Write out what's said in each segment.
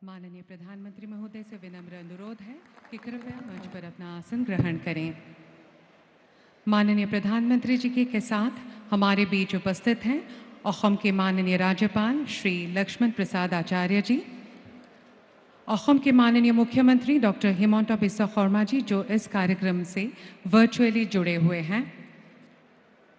माननीय प्रधानमंत्री महोदय से विनम्र अनुरोध है कि कृपया मंच पर अपना आसन ग्रहण करें। माननीय प्रधानमंत्री जी के साथ हमारे बीच उपस्थित हैं असम के माननीय राज्यपाल श्री लक्ष्मण प्रसाद आचार्य जी, असम के माननीय मुख्यमंत्री डॉक्टर हिमंता बिस्वा शर्मा जी जो इस कार्यक्रम से वर्चुअली जुड़े हुए हैं।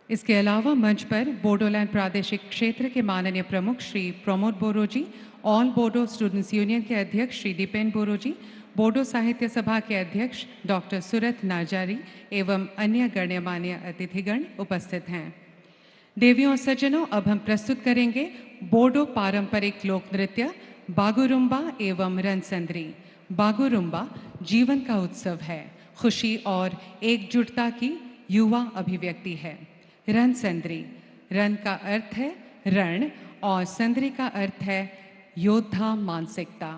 इसके अलावा मंच पर बोडोलैंड प्रादेशिक क्षेत्र के माननीय प्रमुख श्री प्रमोद बोरो जी, ऑल बोडो स्टूडेंट्स यूनियन के अध्यक्ष श्री दीपेन बोरो जी, बोडो साहित्य सभा के अध्यक्ष डॉक्टर सुरत नाजारी एवं अन्य गण्यमान्य अतिथिगण उपस्थित हैं। देवियों और सज्जनों, अब हम प्रस्तुत करेंगे बोडो पारंपरिक लोक नृत्य बागुरुम्बा एवं रणसंद्री। बागुरुम्बा जीवन का उत्सव है, खुशी और एकजुटता की युवा अभिव्यक्ति है। रणसंद्री, रण का अर्थ है रण और संद्री का अर्थ है योद्धा मानसिकता।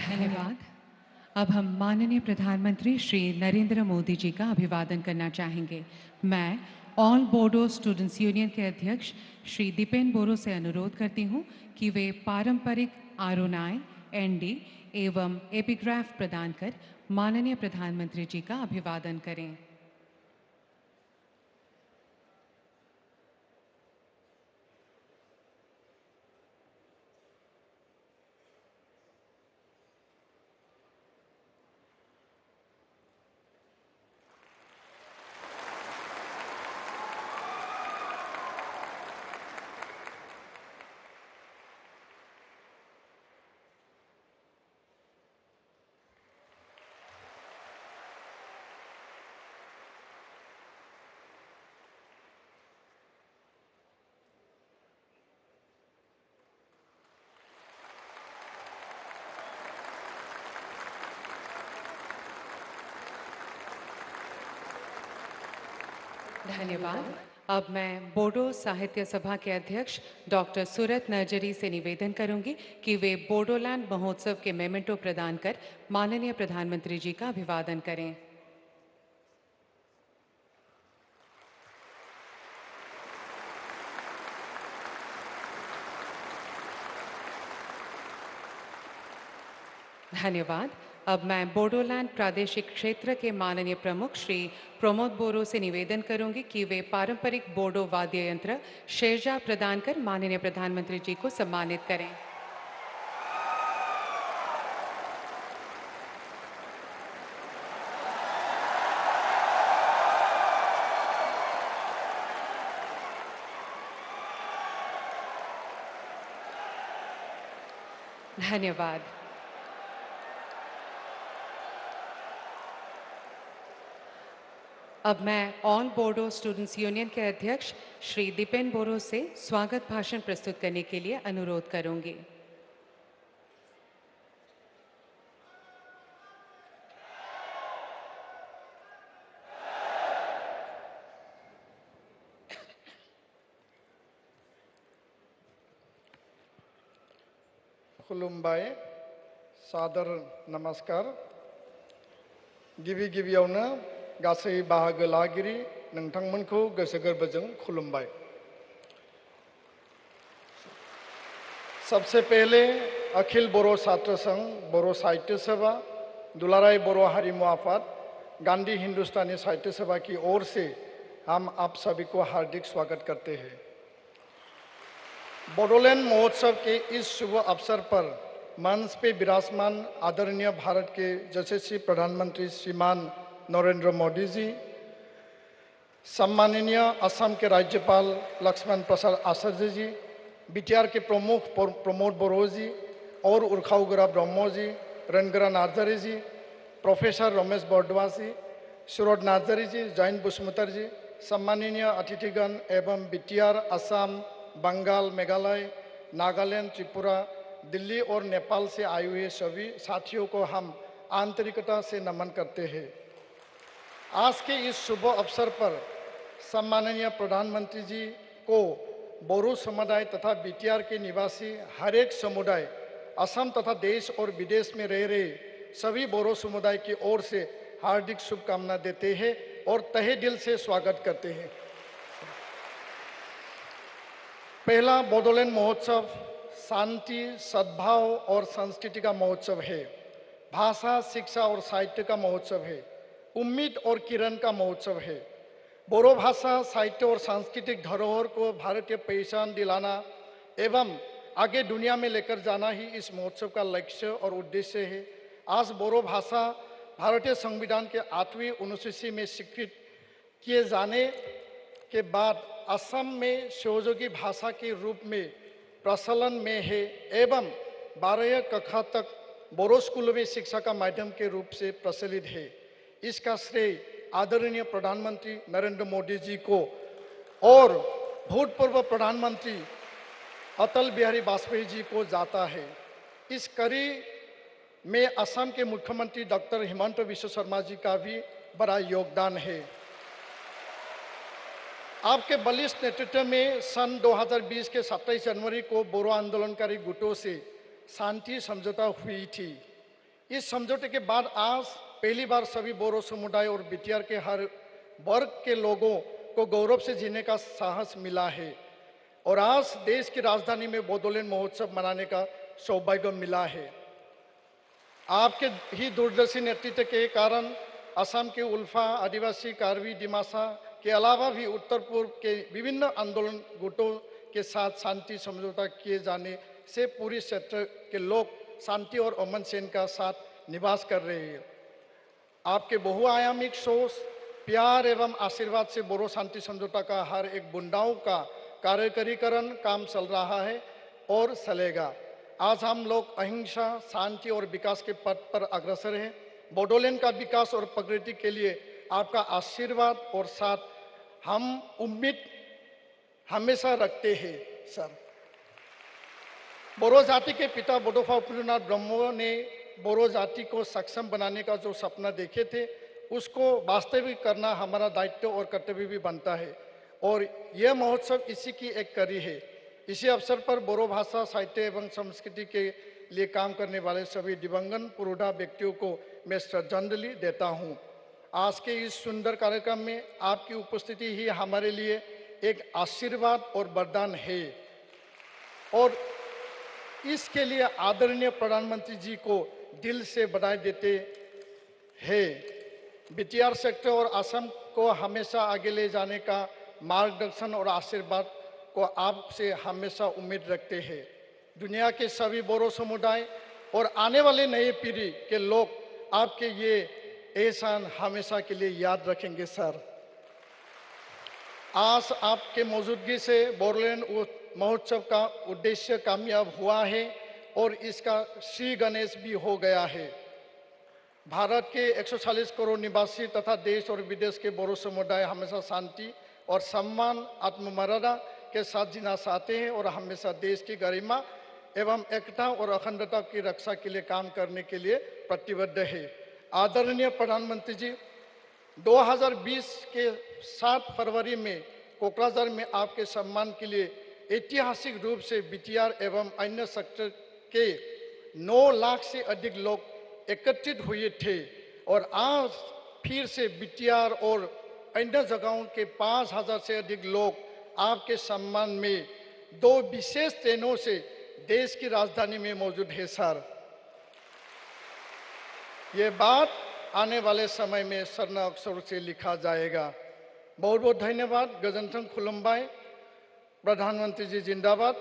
धन्यवाद। अब हम माननीय प्रधानमंत्री श्री नरेंद्र मोदी जी का अभिवादन करना चाहेंगे। मैं ऑल बोडो स्टूडेंट्स यूनियन के अध्यक्ष श्री दीपेन बोरो से अनुरोध करती हूँ कि वे पारंपरिक आरोनाई, एनडी एवं एपिग्राफ प्रदान कर माननीय प्रधानमंत्री जी का अभिवादन करें। धन्यवाद। अब मैं बोडो साहित्य सभा के अध्यक्ष डॉक्टर सूरत नरजरी से निवेदन करूंगी कि वे बोडोलैंड महोत्सव के मेमेंटो प्रदान कर माननीय प्रधानमंत्री जी का अभिवादन करें। धन्यवाद। अब मैं बोडोलैंड प्रादेशिक क्षेत्र के माननीय प्रमुख श्री प्रमोद बोरो से निवेदन करूंगी कि वे पारंपरिक बोडो वाद्य यंत्र शेरजा प्रदान कर माननीय प्रधानमंत्री जी को सम्मानित करें। धन्यवाद। अब मैं ऑल बोडो स्टूडेंट्स यूनियन के अध्यक्ष श्री दीपेन बोरो से स्वागत भाषण प्रस्तुत करने के लिए अनुरोध करूंगी। खुलुमबाय, सादर नमस्कार। गिबि गिबियावनो गासै बाहागो लागिरि नोंथांमोनखौ गोसो गोरबोजों खुलुमबाय। सबसे पहले अखिल बोरो छात्र संघ, बोरो साहित्य सभा, दुलाराय बोरो हारिमु आफाद, गांधी हिंदुस्तानी साहित्य सभा की ओर से हम आप सभी को हार्दिक स्वागत करते हैं। बोडोलैंड महोत्सव के इस शुभ अवसर पर मंच पे विराजमान आदरणीय भारत के यशस्वी प्रधानमंत्री श्रीमान नरेंद्र मोदी जी, सम्माननीय असम के राज्यपाल लक्ष्मण प्रसाद आचार्य जी, बीटीआर के प्रमुख प्रमोद बोरो जी और उर्खाउगरा ब्रह्मो जी, रणगरा नार्जारी जी, प्रोफेसर रमेश बरदवा जी, सूरज नार्जारी जी, जयंत बसुमतारी जी, सम्माननीय अतिथिगण एवं बीटीआर, असम, बंगाल, मेघालय, नागालैंड, त्रिपुरा, दिल्ली और नेपाल से आए हुए सभी साथियों को हम आंतरिकता से नमन करते हैं। आज के इस शुभ अवसर पर सम्माननीय प्रधानमंत्री जी को बोरो समुदाय तथा बीटीआर के निवासी हर एक समुदाय, असम तथा देश और विदेश में रह रहे सभी बोरो समुदाय की ओर से हार्दिक शुभकामना देते हैं और तहे दिल से स्वागत करते हैं। पहला बोडोलैंड महोत्सव शांति, सद्भाव और संस्कृति का महोत्सव है। भाषा, शिक्षा और साहित्य का महोत्सव है। उम्मीद और किरण का महोत्सव है। बोरो भाषा, साहित्य और सांस्कृतिक धरोहर को भारतीय पहचान दिलाना एवं आगे दुनिया में लेकर जाना ही इस महोत्सव का लक्ष्य और उद्देश्य है। आज बोरो भाषा भारतीय संविधान के 8वीं अनुसूची में स्वीकृत किए जाने के बाद असम में सहयोगी भाषा के रूप में प्रचलन में है एवं 12 कक्षा तक बोरो स्कूलों में शिक्षा का माध्यम के रूप से प्रचलित है। इसका श्रेय आदरणीय प्रधानमंत्री नरेंद्र मोदी जी को और भूतपूर्व प्रधानमंत्री अटल बिहारी वाजपेयी जी को जाता है। इस कड़ी में असम के मुख्यमंत्री डॉक्टर हिमंत बिश्व शर्मा जी का भी बड़ा योगदान है। आपके बलिष्ठ नेतृत्व में सन 2020 के 27 जनवरी को बोरो आंदोलनकारी गुटों से शांति समझौता हुई थी। इस समझौते के बाद आज पहली बार सभी बोरो समुदाय और बीटीआर के हर वर्ग के लोगों को गौरव से जीने का साहस मिला है और आज देश की राजधानी में बोडोलैंड महोत्सव मनाने का सौभाग्य मिला है। आपके ही दूरदर्शी नेतृत्व के कारण असम के उल्फा, आदिवासी, कार्बी, दिमासा के अलावा भी उत्तर पूर्व के विभिन्न आंदोलन गुटों के साथ शांति समझौता किए जाने से पूरे क्षेत्र के लोग शांति और अमन चैन का साथ निवास कर रहे हैं। आपके बहुआयामिक सोच, प्यार एवं आशीर्वाद से बोरो शांति समझौता का हर एक बुंदाओं का कार्यकरीकरण काम चल रहा है और चलेगा। आज हम लोग अहिंसा, शांति और विकास के पथ पर अग्रसर हैं। बोडोलैंड का विकास और प्रगति के लिए आपका आशीर्वाद और साथ हम उम्मीद हमेशा रखते हैं सर। बोरो जाति के पिता बोडोफा उपेंद्रनाथ ब्रह्मो ने बोरो जाति को सक्षम बनाने का जो सपना देखे थे उसको वास्तविक करना हमारा दायित्व और कर्तव्य भी बनता है और यह महोत्सव इसी की एक कड़ी है। इसी अवसर पर बोरो भाषा, साहित्य एवं संस्कृति के लिए काम करने वाले सभी दिवंगत पुरोधा व्यक्तियों को मैं श्रद्धांजलि देता हूँ। आज के इस सुंदर कार्यक्रम में आपकी उपस्थिति ही हमारे लिए एक आशीर्वाद और वरदान है और इसके लिए आदरणीय प्रधानमंत्री जी को दिल से बधाई देते हैं। बीटीआर सेक्टर और असम को हमेशा आगे ले जाने का मार्गदर्शन और आशीर्वाद को आपसे हमेशा उम्मीद रखते हैं। दुनिया के सभी बोरो समुदाय और आने वाले नए पीढ़ी के लोग आपके ये एहसान हमेशा के लिए याद रखेंगे सर। आज आपके मौजूदगी से बोडोलैंड महोत्सव का उद्देश्य कामयाब हुआ है और इसका श्री गणेश भी हो गया है। भारत के 140 करोड़ निवासी तथा देश और विदेश के बोरो समुदाय हमेशा शांति और सम्मान, आत्ममर्यादा के साथ जीना चाहते हैं और हमेशा देश की गरिमा एवं एकता और अखंडता की रक्षा के लिए काम करने के लिए प्रतिबद्ध है। आदरणीय प्रधानमंत्री जी, 2020 के 7 फरवरी में कोकराझार में आपके सम्मान के लिए ऐतिहासिक रूप से बीटीआर एवं अन्य सेक्टर के 9 लाख से अधिक लोग एकत्रित हुए थे और आज फिर से बीटीआर और अन्य जगहों के 5000 से अधिक लोग आपके सम्मान में 2 विशेष ट्रेनों से देश की राजधानी में मौजूद है सर। ये बात आने वाले समय में स्वर्ण अक्षरों से लिखा जाएगा। बहुत बहुत धन्यवाद। गजनथंग खुलुमबाई। प्रधानमंत्री जी जिंदाबाद।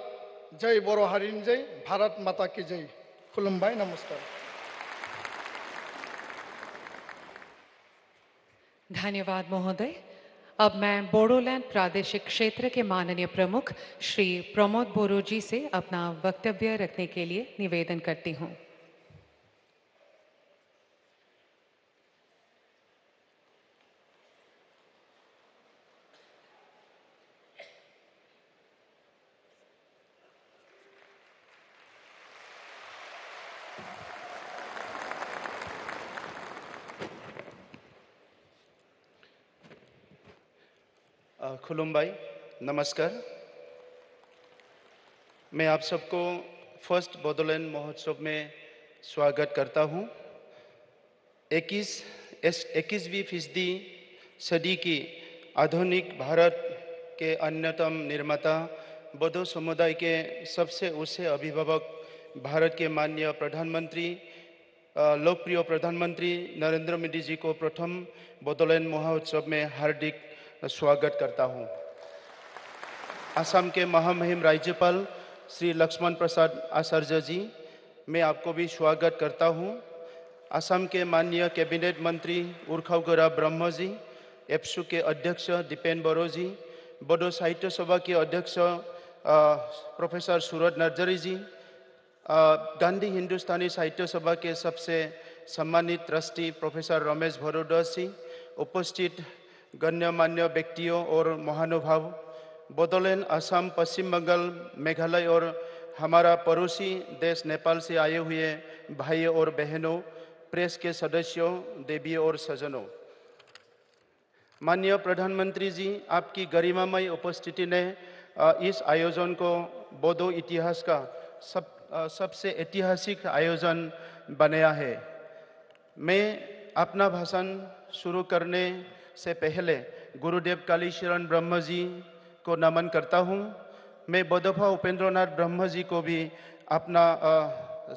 जय बोरो हारिनि जय, भारत माता की जय। खुलुमबाई, नमस्कार। धन्यवाद महोदय। अब मैं बोडोलैंड प्रादेशिक क्षेत्र के माननीय प्रमुख श्री प्रमोद बोरो जी से अपना वक्तव्य रखने के लिए निवेदन करती हूँ। खुलुमबाई, नमस्कार। मैं आप सबको फर्स्ट बोडोलैंड महोत्सव में स्वागत करता हूं। 21वीं फीसदी सदी की आधुनिक भारत के अन्यतम निर्माता बोडो समुदाय के सबसे ऊंचे अभिभावक भारत के माननीय प्रधानमंत्री, लोकप्रिय प्रधानमंत्री नरेंद्र मोदी जी को प्रथम बोडोलैंड महोत्सव में हार्दिक स्वागत करता हूं। असम के महामहिम राज्यपाल श्री लक्ष्मण प्रसाद आचार्य जी, मैं आपको भी स्वागत करता हूं। असम के माननीय कैबिनेट मंत्री उर्खाव ब्रह्म जी, एप्सू के अध्यक्ष दीपेन बोरो जी, बोडो साहित्य सभा के अध्यक्ष प्रोफेसर सूरज नर्जरी जी, गांधी हिंदुस्तानी साहित्य सभा के सबसे सम्मानित ट्रस्टी प्रोफेसर रमेश भरोदास जी, उपस्थित गण्यमान्य व्यक्तियों और महानुभाव, बोडोलैंड, असम, पश्चिम बंगाल, मेघालय और हमारा पड़ोसी देश नेपाल से आए हुए भाइयों और बहनों, प्रेस के सदस्यों, देवियों और सज्जनों। माननीय प्रधानमंत्री जी, आपकी गरिमामय उपस्थिति ने इस आयोजन को बोडो इतिहास का सबसे ऐतिहासिक आयोजन बनाया है। मैं अपना भाषण शुरू करने से पहले गुरुदेव कालीशरण ब्रह्म जी को नमन करता हूँ। मैं बोधोफा उपेंद्रनाथ ब्रह्म जी को भी अपना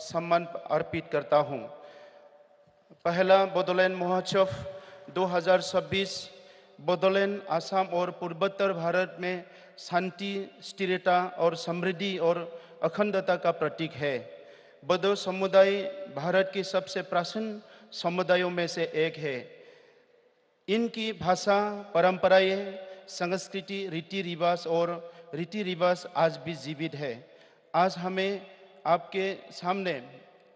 सम्मान अर्पित करता हूँ। पहला बोडोलैंड महोत्सव 2026 बोडोलैंड, असम और पूर्वोत्तर भारत में शांति, स्थिरता और समृद्धि और अखंडता का प्रतीक है। बोडो समुदाय भारत की सबसे प्राचीन समुदायों में से एक है। इनकी भाषा, परंपराएं, संस्कृति, रीति रिवाज आज भी जीवित है। आज हमें आपके सामने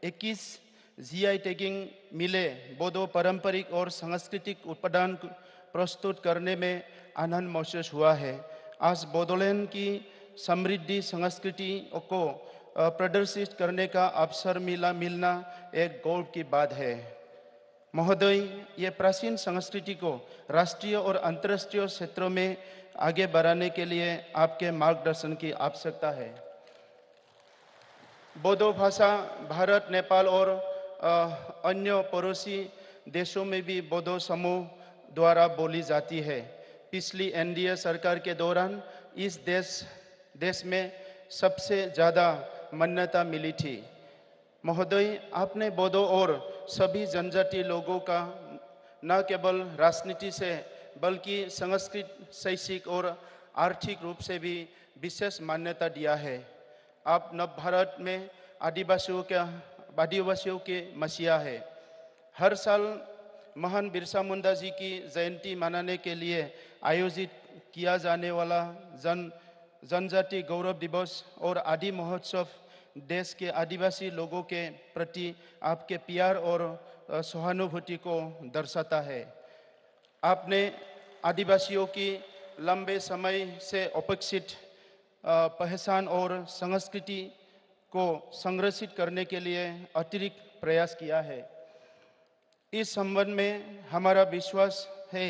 21 जीआई टैगिंग मिले बोडो पारंपरिक और सांस्कृतिक उत्पादन प्रस्तुत करने में आनंद महसूस हुआ है। आज बोडोलैंड की समृद्धि संस्कृति को प्रदर्शित करने का अवसर मिलना एक गौरव की बात है। महोदय, ये प्राचीन संस्कृति को राष्ट्रीय और अंतर्राष्ट्रीय क्षेत्रों में आगे बढ़ाने के लिए आपके मार्गदर्शन की आवश्यकता है। बोडो भाषा भारत, नेपाल और अन्य पड़ोसी देशों में भी बोडो समूह द्वारा बोली जाती है। पिछली एनडीए सरकार के दौरान इस देश में सबसे ज़्यादा मान्यता मिली थी। महोदय, आपने बोडो और सभी जनजाति लोगों का न केवल राजनीति से बल्कि सांस्कृतिक, शैक्षिक और आर्थिक रूप से भी विशेष मान्यता दिया है। आप नव भारत में आदिवासियों के मसीहा है। हर साल महान बिरसा मुंडा जी की जयंती मनाने के लिए आयोजित किया जाने वाला जनजाति गौरव दिवस और आदि महोत्सव देश के आदिवासी लोगों के प्रति आपके प्यार और सहानुभूति को दर्शाता है। आपने आदिवासियों की लंबे समय से अपेक्षित पहचान और संस्कृति को संरक्षित करने के लिए अतिरिक्त प्रयास किया है। इस संबंध में हमारा विश्वास है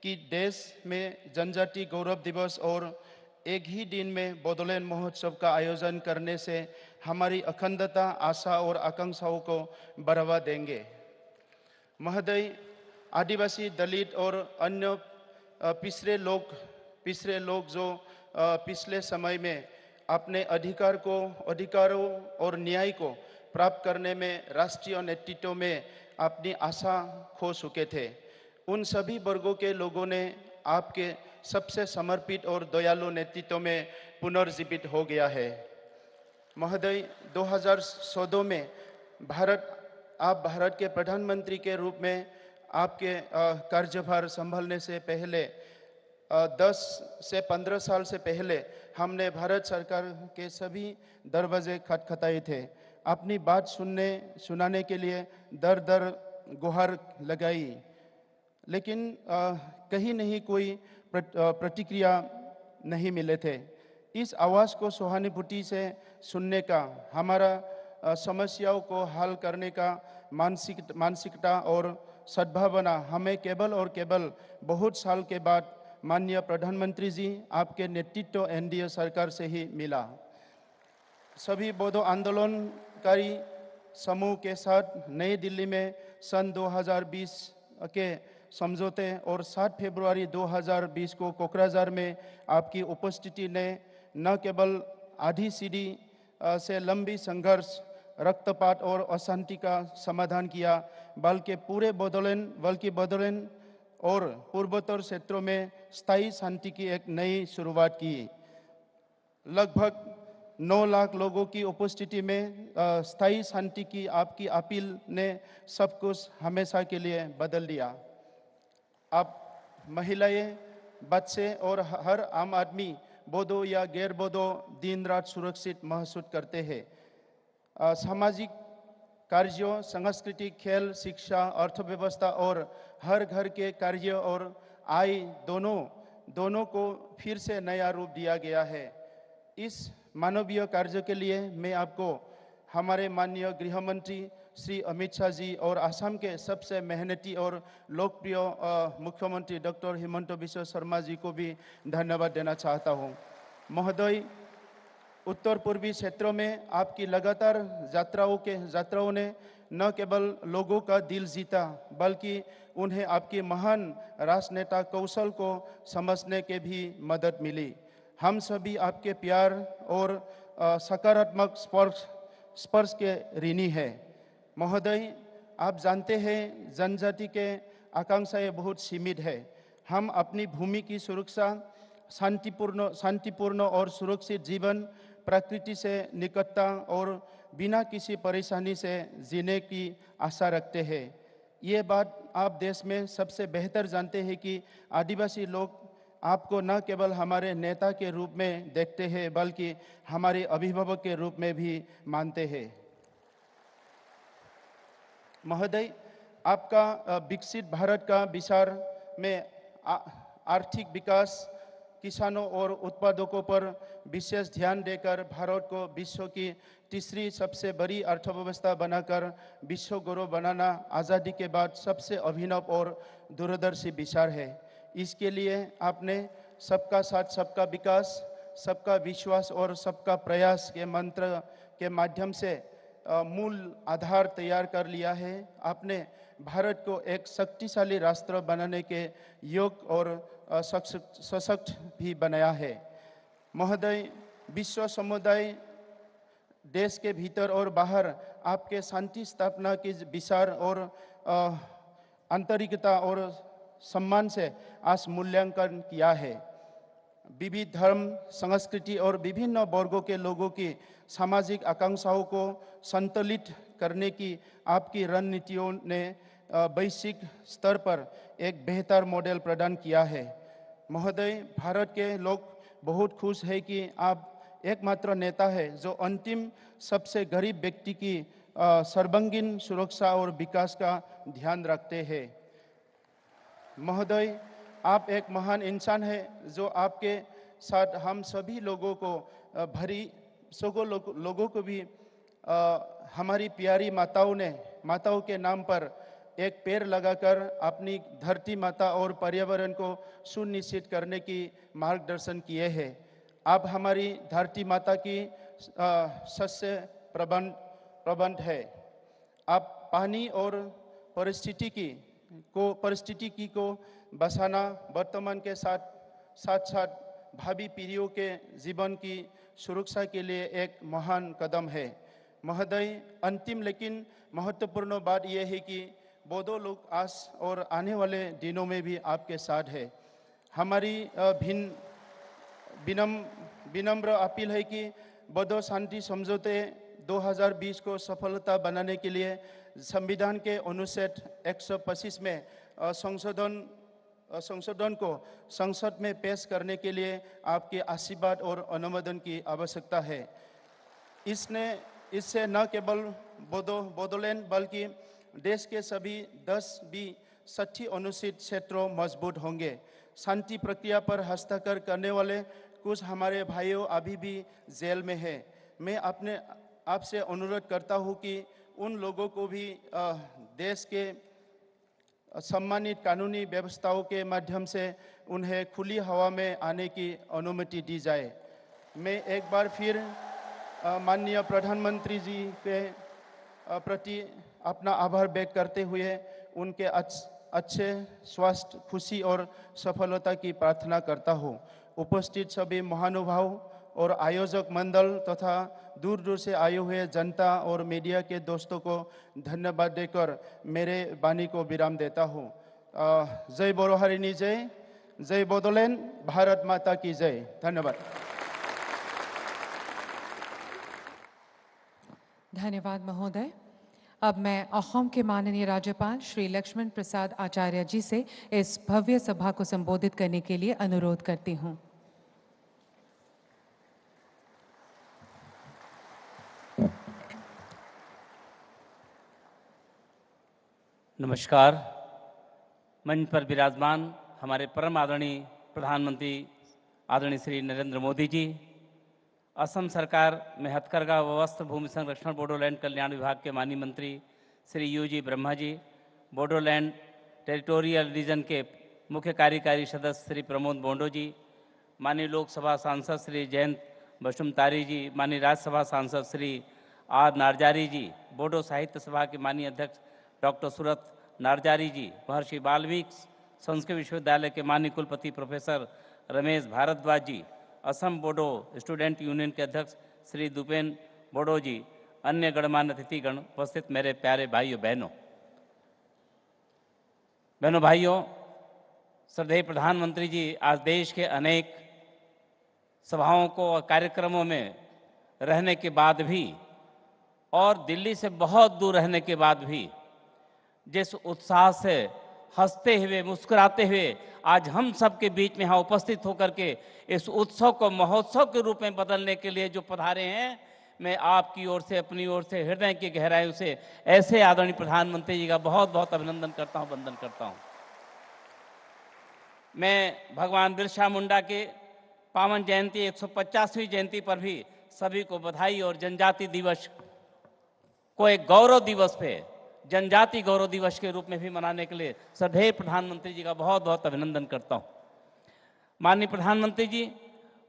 कि देश में जनजाति गौरव दिवस और एक ही दिन में बोडोलैंड महोत्सव का आयोजन करने से हमारी अखंडता, आशा और आकांक्षाओं को बढ़ावा देंगे। महोदय, आदिवासी, दलित और अन्य पिछड़े लोग जो पिछले समय में अपने अधिकारों और न्याय को प्राप्त करने में राष्ट्रीय नेतृत्व में अपनी आशा खो चुके थे, उन सभी वर्गों के लोगों ने आपके सबसे समर्पित और दयालु नेतृत्व में पुनर्जीवित हो गया है। महोदय, 2014 में आप भारत के प्रधानमंत्री के रूप में आपके कार्यभार संभालने से पहले 10 से 15 साल से पहले हमने भारत सरकार के सभी दरवाजे खटखटाए थे। अपनी बात सुनाने के लिए दर गुहार लगाई, लेकिन कहीं नहीं कोई प्रतिक्रिया नहीं मिले थे। इस आवाज़ को सहानुभूति से सुनने का, हमारा समस्याओं को हल करने का मानसिकता और सद्भावना हमें केवल और केवल बहुत साल के बाद माननीय प्रधानमंत्री जी आपके नेतृत्व एनडीए सरकार से ही मिला। सभी बोडो आंदोलनकारी समूह के साथ नई दिल्ली में सन 2020 के समझौते और 7 फरवरी 2020 को कोकराझार में आपकी उपस्थिति ने न केवल आधी सीढ़ी से लंबी संघर्ष, रक्तपात और अशांति का समाधान किया, बल्कि बोडोलैंड और पूर्वोत्तर क्षेत्रों में स्थायी शांति की एक नई शुरुआत की। लगभग 9 लाख लोगों की उपस्थिति में स्थायी शांति की आपकी अपील ने सब कुछ हमेशा के लिए बदल दिया। अब महिलाएं, बच्चे और हर आम आदमी बोडो या गैर बोडो दिन रात सुरक्षित महसूस करते हैं। सामाजिक कार्यों, सांस्कृतिक, खेल, शिक्षा, अर्थव्यवस्था और हर घर के कार्य और आय दोनों दोनों को फिर से नया रूप दिया गया है। इस मानवीय कार्य के लिए मैं आपको हमारे माननीय गृह मंत्री श्री अमित शाह जी और असम के सबसे मेहनती और लोकप्रिय मुख्यमंत्री डॉक्टर हिमंत बिश्व शर्मा जी को भी धन्यवाद देना चाहता हूँ। महोदय, उत्तर पूर्वी क्षेत्रों में आपकी लगातार यात्राओं ने न केवल लोगों का दिल जीता, बल्कि उन्हें आपकी महान राजनेता कौशल को समझने के भी मदद मिली। हम सभी आपके प्यार और सकारात्मक स्पर्श के ऋणी हैं। महोदय, आप जानते हैं जनजाति के आकांक्षाएं बहुत सीमित है। हम अपनी भूमि की सुरक्षा, शांतिपूर्ण और सुरक्षित जीवन, प्रकृति से निकटता और बिना किसी परेशानी से जीने की आशा रखते हैं। ये बात आप देश में सबसे बेहतर जानते हैं कि आदिवासी लोग आपको न केवल हमारे नेता के रूप में देखते हैं, बल्कि हमारे अभिभावक के रूप में भी मानते हैं। महोदय, आपका विकसित भारत का विचार में आर्थिक विकास, किसानों और उत्पादकों पर विशेष ध्यान देकर भारत को विश्व की तीसरी सबसे बड़ी अर्थव्यवस्था बनाकर विश्व गौरव बनाना आज़ादी के बाद सबसे अभिनव और दूरदर्शी विचार है। इसके लिए आपने सबका साथ सबका विकास, सबका विश्वास और सबका प्रयास के मंत्र के माध्यम से मूल आधार तैयार कर लिया है। आपने भारत को एक शक्तिशाली राष्ट्र बनाने के योग्य और सशक्त भी बनाया है। महोदय, विश्व समुदाय देश के भीतर और बाहर आपके शांति स्थापना की विचार और आंतरिकता और सम्मान से आज मूल्यांकन किया है। विविध धर्म, संस्कृति और विभिन्न वर्गों के लोगों की सामाजिक आकांक्षाओं को संतुलित करने की आपकी रणनीतियों ने वैश्विक स्तर पर एक बेहतर मॉडल प्रदान किया है। महोदय, भारत के लोग बहुत खुश हैं कि आप एकमात्र नेता है जो अंतिम सबसे गरीब व्यक्ति की सर्वांगीण सुरक्षा और विकास का ध्यान रखते हैं। महोदय, आप एक महान इंसान हैं जो आपके साथ हम सभी लोगों को लोगों को भी हमारी प्यारी माताओं के नाम पर एक पेड़ लगाकर अपनी धरती माता और पर्यावरण को सुनिश्चित करने की मार्गदर्शन किए हैं। आप हमारी धरती माता की शस्य प्रबंध है। आप पानी और परिस्थिति को बचाना वर्तमान के साथ भावी पीढ़ियों के जीवन की सुरक्षा के लिए एक महान कदम है। महोदय, अंतिम लेकिन महत्वपूर्ण बात यह है कि बोडो लोग आज और आने वाले दिनों में भी आपके साथ है। हमारी विनम्र अपील है कि बोडो शांति समझौते 2020 को सफलता बनाने के लिए संविधान के अनुच्छेद 125 में संशोधन को संसद में पेश करने के लिए आपके आशीर्वाद और अनुमोदन की आवश्यकता है। इससे न केवल बोडोलैंड बल्कि देश के सभी 10-60 अनुसूचित क्षेत्रों मजबूत होंगे। शांति प्रक्रिया पर हस्ताक्षर करने वाले कुछ हमारे भाइयों अभी भी जेल में हैं। मैं आपसे अनुरोध करता हूं कि उन लोगों को भी देश के सम्मानित कानूनी व्यवस्थाओं के माध्यम से उन्हें खुली हवा में आने की अनुमति दी जाए। मैं एक बार फिर माननीय प्रधानमंत्री जी के प्रति अपना आभार व्यक्त करते हुए उनके अच्छे स्वास्थ्य, खुशी और सफलता की प्रार्थना करता हूँ। उपस्थित सभी महानुभाव और आयोजक मंडल तथा दूर दूर से आए हुए जनता और मीडिया के दोस्तों को धन्यवाद देकर मेरे वाणी को विराम देता हूँ। जय बोरो हारिनी जय, जय बोडोलैंड, भारत माता की जय। धन्यवाद। धन्यवाद महोदय। अब मैं असम के माननीय राज्यपाल श्री लक्ष्मण प्रसाद आचार्य जी से इस भव्य सभा को संबोधित करने के लिए अनुरोध करती हूँ। नमस्कार। मंच पर विराजमान हमारे परम आदरणीय प्रधानमंत्री आदरणीय श्री नरेंद्र मोदी जी, असम सरकार में हथकरघा व वस्त्र भूमि संरक्षण बोडोलैंड कल्याण विभाग के माननीय मंत्री Shri UG Brahma ji, Bodoland territorial reason के मुख्य कार्यकारी सदस्य श्री प्रमोद बोंडो जी, माननीय लोकसभा सांसद श्री जयंत बसुमतारी जी, माननीय राज्यसभा सांसद श्री आर नारजारी जी, बोडो साहित्य सभा के माननीय अध्यक्ष डॉक्टर सूरत नारजारी जी, महर्षि वाल्मीकि संस्कृत विश्वविद्यालय के माननीय कुलपति प्रोफेसर रमेश भारद्वाज जी, असम बोडो स्टूडेंट यूनियन के अध्यक्ष श्री दुपेन बोडो जी, अन्य गणमान्य अतिथिगण, उपस्थित मेरे प्यारे भाइयों भाइयों, श्रद्धेय प्रधानमंत्री जी आज देश के अनेक सभाओं को और कार्यक्रमों में रहने के बाद भी और दिल्ली से बहुत दूर रहने के बाद भी जिस उत्साह से हंसते हुए मुस्कुराते हुए आज हम सबके बीच में यहाँ उपस्थित होकर के इस उत्सव को महोत्सव के रूप में बदलने के लिए जो पधारे हैं, मैं आपकी ओर से, अपनी ओर से, हृदय की गहराइयों से ऐसे आदरणीय प्रधानमंत्री जी का बहुत बहुत अभिनंदन करता हूँ, वंदन करता हूँ। मैं भगवान बिरसा मुंडा के पावन जयंती 150वीं जयंती पर भी सभी को बधाई और जनजाति दिवस को एक गौरव दिवस पे, जनजाति गौरव दिवस के रूप में भी मनाने के लिए श्रद्धेय प्रधानमंत्री जी का बहुत बहुत अभिनंदन करता हूँ। माननीय प्रधानमंत्री जी,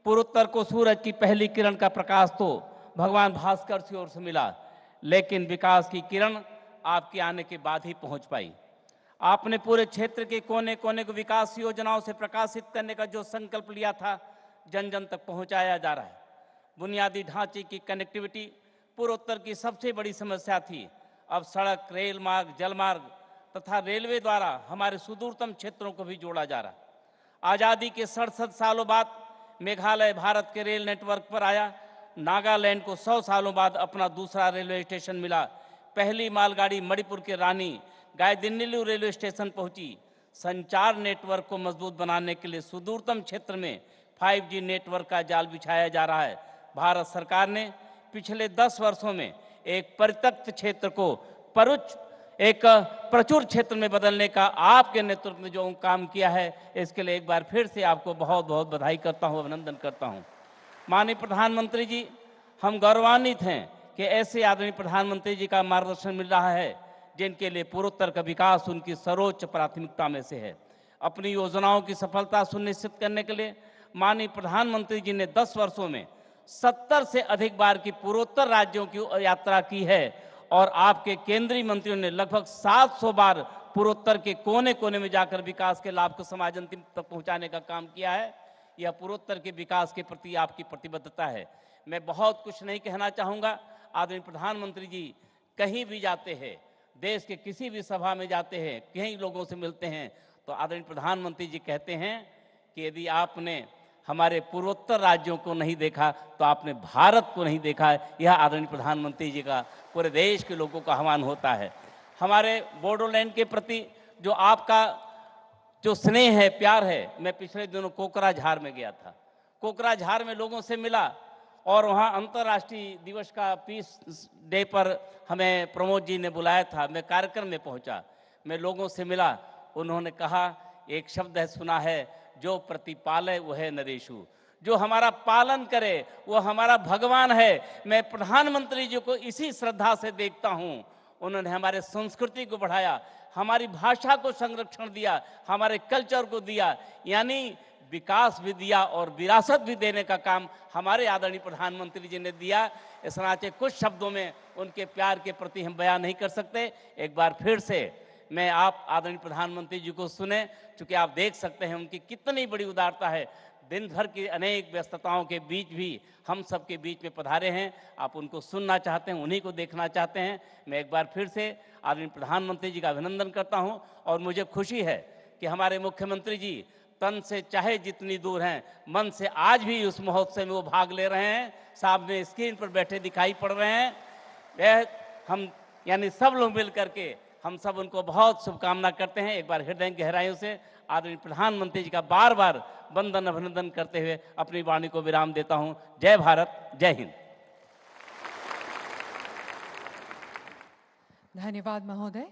पूर्वोत्तर को सूरज की पहली किरण का प्रकाश तो भगवान भास्कर की ओर से मिला, लेकिन विकास की किरण आपके आने के बाद ही पहुंच पाई। आपने पूरे क्षेत्र के कोने कोने को विकास योजनाओं से प्रकाशित करने का जो संकल्प लिया था, जन जन तक पहुंचाया जा रहा है। बुनियादी ढांचे की कनेक्टिविटी पूर्वोत्तर की सबसे बड़ी समस्या थी। अब सड़क, रेल मार्ग, जलमार्ग तथा रेलवे द्वारा हमारे सुदूरतम क्षेत्रों को भी जोड़ा जा रहा है। आज़ादी के 67 सालों बाद मेघालय भारत के रेल नेटवर्क पर आया। नागालैंड को 100 सालों बाद अपना दूसरा रेलवे स्टेशन मिला। पहली मालगाड़ी मणिपुर के रानी गायदिन्नीलू रेलवे स्टेशन पहुंची। संचार नेटवर्क को मजबूत बनाने के लिए सुदूरतम क्षेत्र में 5G नेटवर्क का जाल बिछाया जा रहा है। भारत सरकार ने पिछले 10 वर्षों में एक परित्यक्त क्षेत्र को एक प्रचुर क्षेत्र में बदलने का आपके नेतृत्व में जो काम किया है, इसके लिए एक बार फिर से आपको बहुत बहुत बधाई करता हूं, अभिनंदन करता हूं। माननीय प्रधानमंत्री जी, हम गौरवान्वित हैं कि ऐसे आदरणीय प्रधानमंत्री जी का मार्गदर्शन मिल रहा है जिनके लिए पूर्वोत्तर का विकास उनकी सर्वोच्च प्राथमिकता में से है। अपनी योजनाओं की सफलता सुनिश्चित करने के लिए माननीय प्रधानमंत्री जी ने 10 वर्षों में 70 से अधिक बार की पूर्वोत्तर राज्यों की यात्रा की है और आपके केंद्रीय मंत्रियों ने लगभग 700 बार पूर्वोत्तर के कोने कोने में जाकर विकास के लाभ को समाज अंतिम तक पहुंचाने का काम किया है। यह पूर्वोत्तर के विकास के प्रति आपकी प्रतिबद्धता है। मैं बहुत कुछ नहीं कहना चाहूँगा। आदरणीय प्रधानमंत्री जी कहीं भी जाते हैं, देश के किसी भी सभा में जाते हैं, कई लोगों से मिलते हैं, तो आदरणीय प्रधानमंत्री जी कहते हैं कि यदि आपने हमारे पूर्वोत्तर राज्यों को नहीं देखा तो आपने भारत को नहीं देखा है। यह आदरणीय प्रधानमंत्री जी का पूरे देश के लोगों का आह्वान होता है। हमारे बोडोलैंड के प्रति जो आपका जो स्नेह है, प्यार है, मैं पिछले दिनों कोकराझार में गया था। कोकराझार में लोगों से मिला और वहाँ अंतर्राष्ट्रीय दिवस का पीस डे पर हमें प्रमोद जी ने बुलाया था। मैं कार्यक्रम में पहुँचा, मैं लोगों से मिला। उन्होंने कहा, एक शब्द है सुना है, जो प्रतिपालय वह है नरेशु, जो हमारा पालन करे वो हमारा भगवान है। मैं प्रधानमंत्री जी को इसी श्रद्धा से देखता हूँ। उन्होंने हमारे संस्कृति को बढ़ाया, हमारी भाषा को संरक्षण दिया, हमारे कल्चर को दिया, यानी विकास भी दिया और विरासत भी देने का काम हमारे आदरणीय प्रधानमंत्री जी ने दिया। इस नाते कुछ शब्दों में उनके प्यार के प्रति हम बयान नहीं कर सकते। एक बार फिर से मैं आप आदरणीय प्रधानमंत्री जी को सुने, क्योंकि आप देख सकते हैं उनकी कितनी बड़ी उदारता है। दिन भर की अनेक व्यस्तताओं के बीच भी हम सबके बीच में पधारे हैं। आप उनको सुनना चाहते हैं, उन्हीं को देखना चाहते हैं। मैं एक बार फिर से आदरणीय प्रधानमंत्री जी का अभिनंदन करता हूं और मुझे खुशी है कि हमारे मुख्यमंत्री जी तन से चाहे जितनी दूर हैं, मन से आज भी उस महोत्सव में वो भाग ले रहे हैं। सामने स्क्रीन पर बैठे दिखाई पड़ रहे हैं। वह हम यानी सब लोग मिल करके हम सब उनको बहुत शुभकामना करते हैं। एक बार हृदय की गहराइयों से आदरणीय प्रधानमंत्री जी का बार बार वंदन अभिनंदन करते हुए अपनी वाणी को विराम देता हूं। जय भारत, जय हिंद। धन्यवाद महोदय।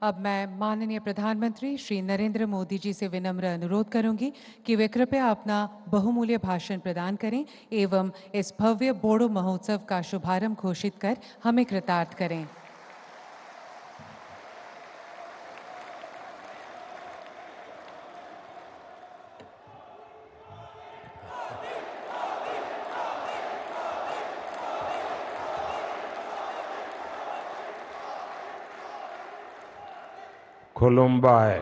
अब मैं माननीय प्रधानमंत्री श्री नरेंद्र मोदी जी से विनम्र अनुरोध करूंगी कि वे कृपया अपना बहुमूल्य भाषण प्रदान करें एवं इस भव्य बोडो महोत्सव का शुभारंभ घोषित कर हमें कृतार्थ करें। खुलुम्बाय।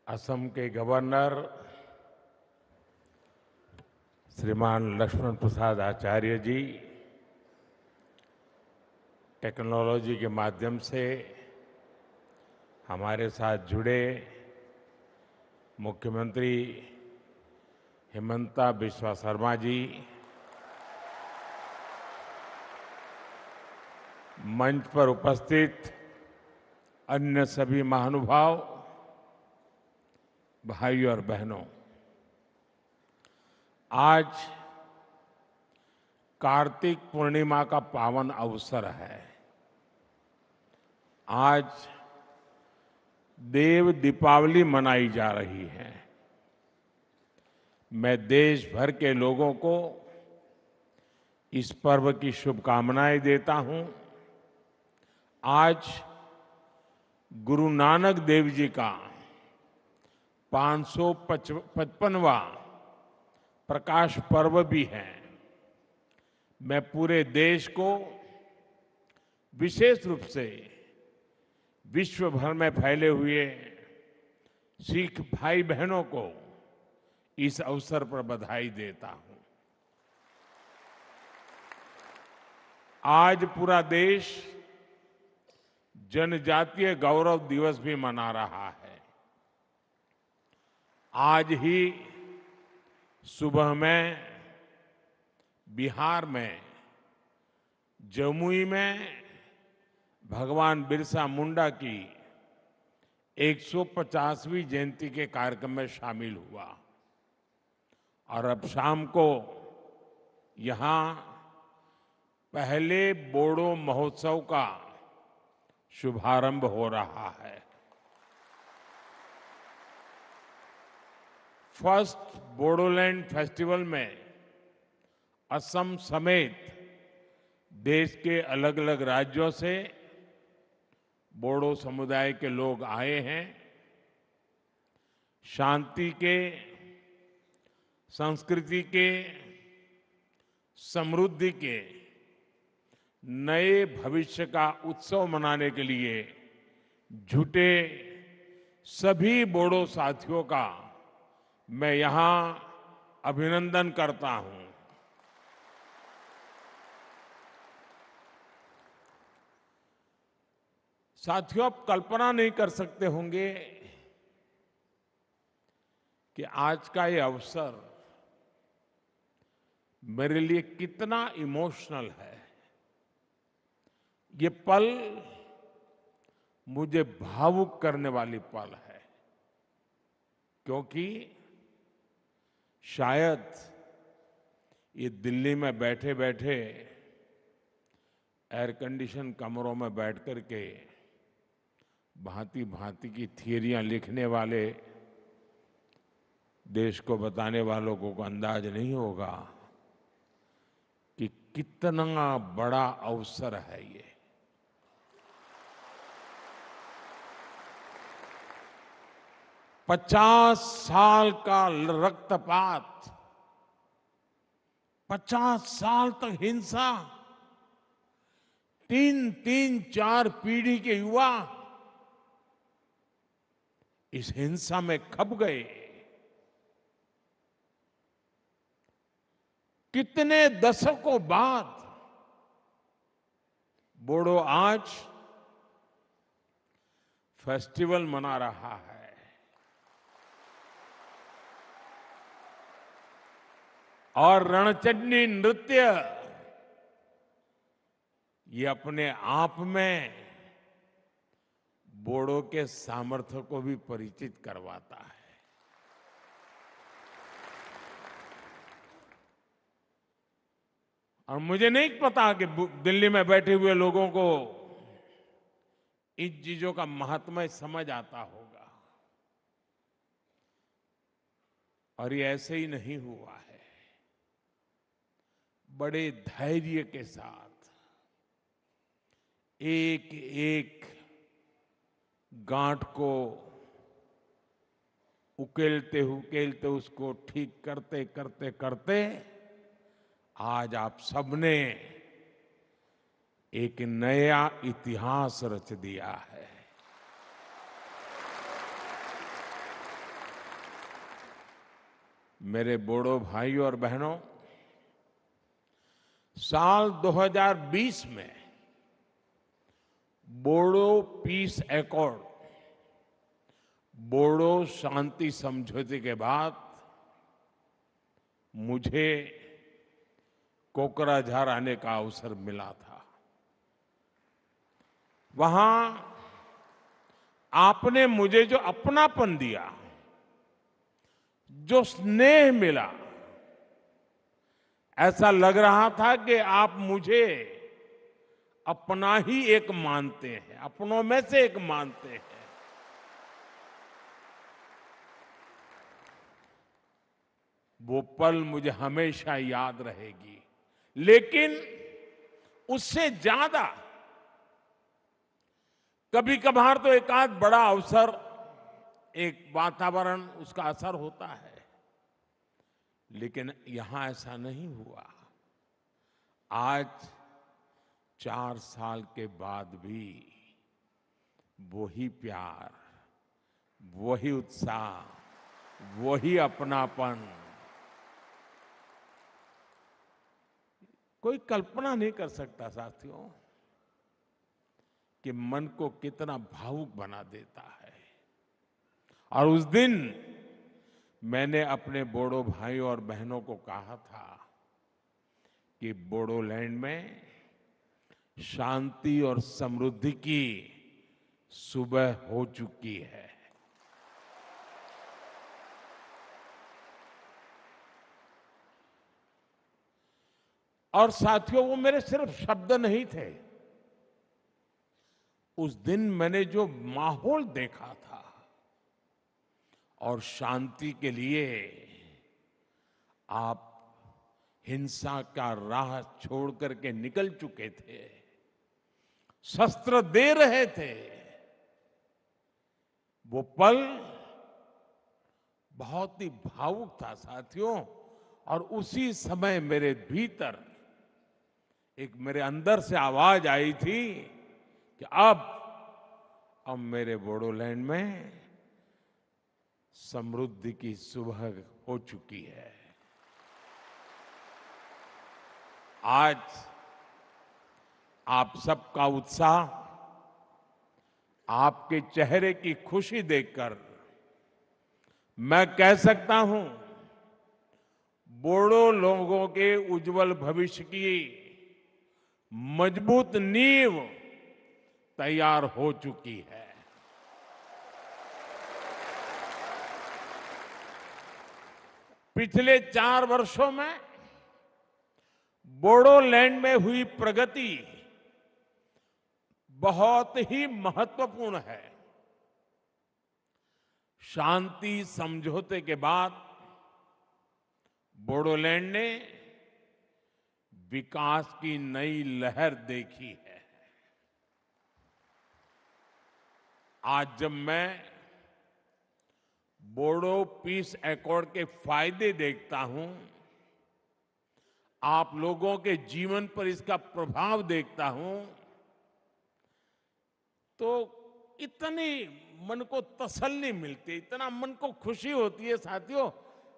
असम के गवर्नर श्रीमान लक्ष्मण प्रसाद आचार्य जी टेक्नोलॉजी के माध्यम से हमारे साथ जुड़े मुख्यमंत्री हिमंता बिस्वा शर्मा जी, मंच पर उपस्थित अन्य सभी महानुभाव, भाई और बहनों, आज कार्तिक पूर्णिमा का पावन अवसर है। आज देव दीपावली मनाई जा रही है। मैं देश भर के लोगों को इस पर्व की शुभकामनाएं देता हूं। आज गुरु नानक देव जी का 555वां प्रकाश पर्व भी है। मैं पूरे देश को, विशेष रूप से विश्व भर में फैले हुए सिख भाई बहनों को इस अवसर पर बधाई देता हूं। आज पूरा देश जनजातीय गौरव दिवस भी मना रहा है। आज ही सुबह में बिहार में जमुई में भगवान बिरसा मुंडा की 150वीं जयंती के कार्यक्रम में शामिल हुआ और अब शाम को यहां पहले बोडो महोत्सव का शुभारंभ हो रहा है। फर्स्ट बोडोलैंड फेस्टिवल में असम समेत देश के अलग अलग राज्यों से बोडो समुदाय के लोग आए हैं। शांति के, संस्कृति के, समृद्धि के नए भविष्य का उत्सव मनाने के लिए जुटे सभी बोडो साथियों का मैं यहां अभिनंदन करता हूं। साथियों, आप कल्पना नहीं कर सकते होंगे कि आज का ये अवसर मेरे लिए कितना इमोशनल है। ये पल मुझे भावुक करने वाली पल है, क्योंकि शायद ये दिल्ली में बैठे बैठे एयर कंडीशन कमरों में बैठ करके भांति भांति की थियरियां लिखने वाले देश को बताने वालों को अंदाज नहीं होगा कि कितना बड़ा अवसर है ये। पचास साल का रक्तपात, 50 साल तक हिंसा, 3-4 पीढ़ी के युवा इस हिंसा में खप गए। कितने दशकों बाद बोडो आज फेस्टिवल मना रहा है। और रणचंडी नृत्य ये अपने आप में बोडो के सामर्थ्य को भी परिचित करवाता है। और मुझे नहीं पता कि दिल्ली में बैठे हुए लोगों को इन चीजों का महत्व समझ आता होगा। और ये ऐसे ही नहीं हुआ है। बड़े धैर्य के साथ एक एक गांठ को उकेलते उकेलते उसको ठीक करते करते करते आज आप सबने एक नया इतिहास रच दिया है। मेरे बोडो भाइयों और बहनों, साल 2020 में बोडो पीस एकॉर्ड, बोडो शांति समझौते के बाद मुझे कोकराझार आने का अवसर मिला था। वहां आपने मुझे जो अपनापन दिया, जो स्नेह मिला, ऐसा लग रहा था कि आप मुझे अपना ही एक मानते हैं, अपनों में से एक मानते हैं। वो पल मुझे हमेशा याद रहेगी। लेकिन उससे ज्यादा कभी कभार तो एक आध बड़ा अवसर, एक वातावरण, उसका असर होता है, लेकिन यहां ऐसा नहीं हुआ। आज 4 साल के बाद भी वही प्यार, वही उत्साह, वही अपनापन। कोई कल्पना नहीं कर सकता साथियों कि मन को कितना भावुक बना देता है। और उस दिन मैंने अपने बोडो भाइयों और बहनों को कहा था कि बोडोलैंड में शांति और समृद्धि की सुबह हो चुकी है। और साथियों, वो मेरे सिर्फ शब्द नहीं थे। उस दिन मैंने जो माहौल देखा था और शांति के लिए आप हिंसा का राह छोड़ करके निकल चुके थे, शस्त्र दे रहे थे, वो पल बहुत ही भावुक था साथियों। और उसी समय मेरे भीतर एक, मेरे अंदर से आवाज आई थी कि अब मेरे बोडोलैंड में समृद्धि की सुबह हो चुकी है। आज आप सबका उत्साह, आपके चेहरे की खुशी देखकर मैं कह सकता हूं, बोडो लोगों के उज्जवल भविष्य की मजबूत नींव तैयार हो चुकी है। पिछले 4 वर्षों में बोडोलैंड में हुई प्रगति बहुत ही महत्वपूर्ण है। शांति समझौते के बाद बोडोलैंड ने विकास की नई लहर देखी है। आज जब मैं बोडो पीस एकॉर्ड के फायदे देखता हूं, आप लोगों के जीवन पर इसका प्रभाव देखता हूं, तो इतनी मन को तसल्ली मिलती है, इतना मन को खुशी होती है साथियों,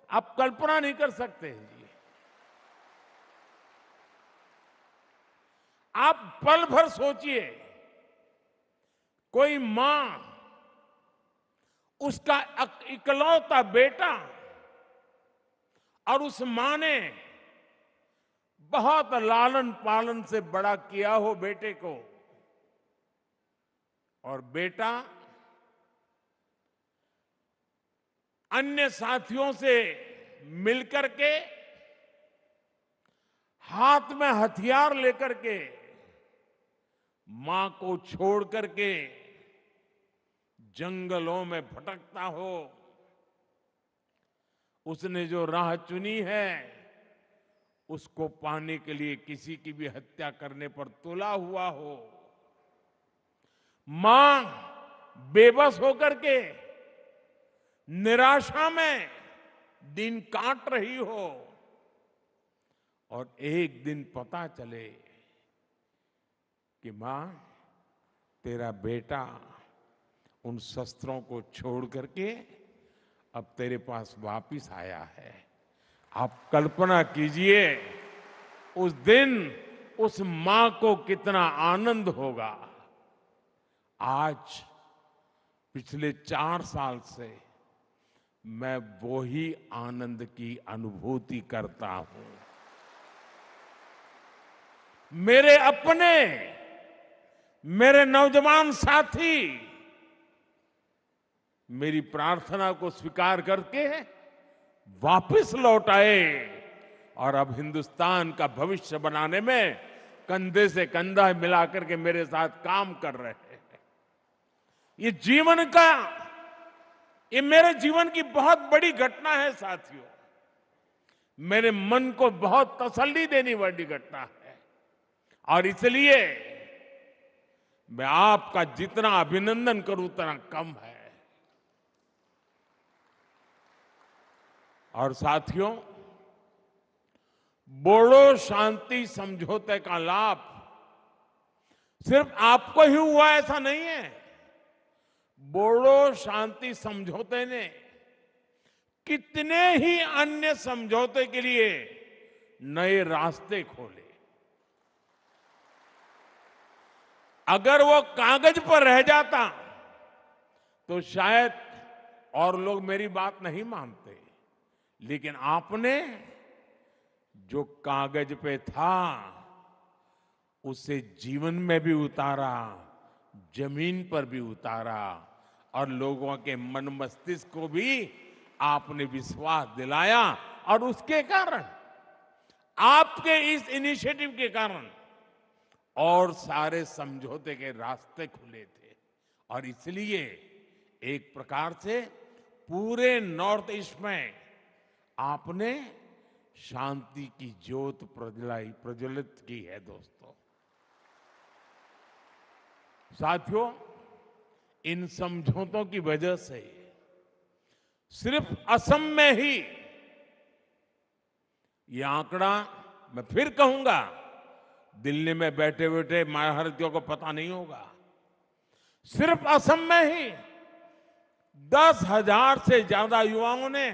आप कल्पना नहीं कर सकते जी। आप पल भर सोचिए, कोई मां उसका इकलौता बेटा, और उस मां ने बहुत लालन पालन से बड़ा किया हो बेटे को, और बेटा अन्य साथियों से मिलकर के हाथ में हथियार लेकर के मां को छोड़ करके जंगलों में भटकता हो, उसने जो राह चुनी है उसको पाने के लिए किसी की भी हत्या करने पर तुला हुआ हो, मां बेबस होकर के निराशा में दिन काट रही हो और एक दिन पता चले कि मां, तेरा बेटा उन शस्त्रों को छोड़ करके अब तेरे पास वापिस आया है। आप कल्पना कीजिए उस दिन उस मां को कितना आनंद होगा। आज पिछले 4 साल से मैं वो ही आनंद की अनुभूति करता हूं। मेरे अपने, मेरे नौजवान साथी मेरी प्रार्थना को स्वीकार करके वापस लौट आए और अब हिंदुस्तान का भविष्य बनाने में कंधे से कंधा मिलाकर के मेरे साथ काम कर रहे हैं। ये जीवन का, ये मेरे जीवन की बहुत बड़ी घटना है साथियों। मेरे मन को बहुत तसल्ली देने वाली घटना है और इसलिए मैं आपका जितना अभिनंदन करूं उतना कम है। और साथियों, बोडो शांति समझौते का लाभ सिर्फ आपको ही हुआ ऐसा नहीं है। बोडो शांति समझौते ने कितने ही अन्य समझौते के लिए नए रास्ते खोले। अगर वो कागज पर रह जाता तो शायद और लोग मेरी बात नहीं मानते, लेकिन आपने जो कागज पे था उसे जीवन में भी उतारा, जमीन पर भी उतारा और लोगों के मन मस्तिष्क को भी आपने विश्वास दिलाया और उसके कारण, आपके इस इनिशिएटिव के कारण और सारे समझौते के रास्ते खुले थे। और इसलिए एक प्रकार से पूरे नॉर्थ ईस्ट में आपने शांति की ज्योत प्रज्वलित की है। दोस्तों, साथियों, इन समझौतों की वजह से सिर्फ असम में ही, ये आंकड़ा मैं फिर कहूंगा, दिल्ली में बैठे बैठे भारतीयों को पता नहीं होगा, सिर्फ असम में ही 10,000 से ज्यादा युवाओं ने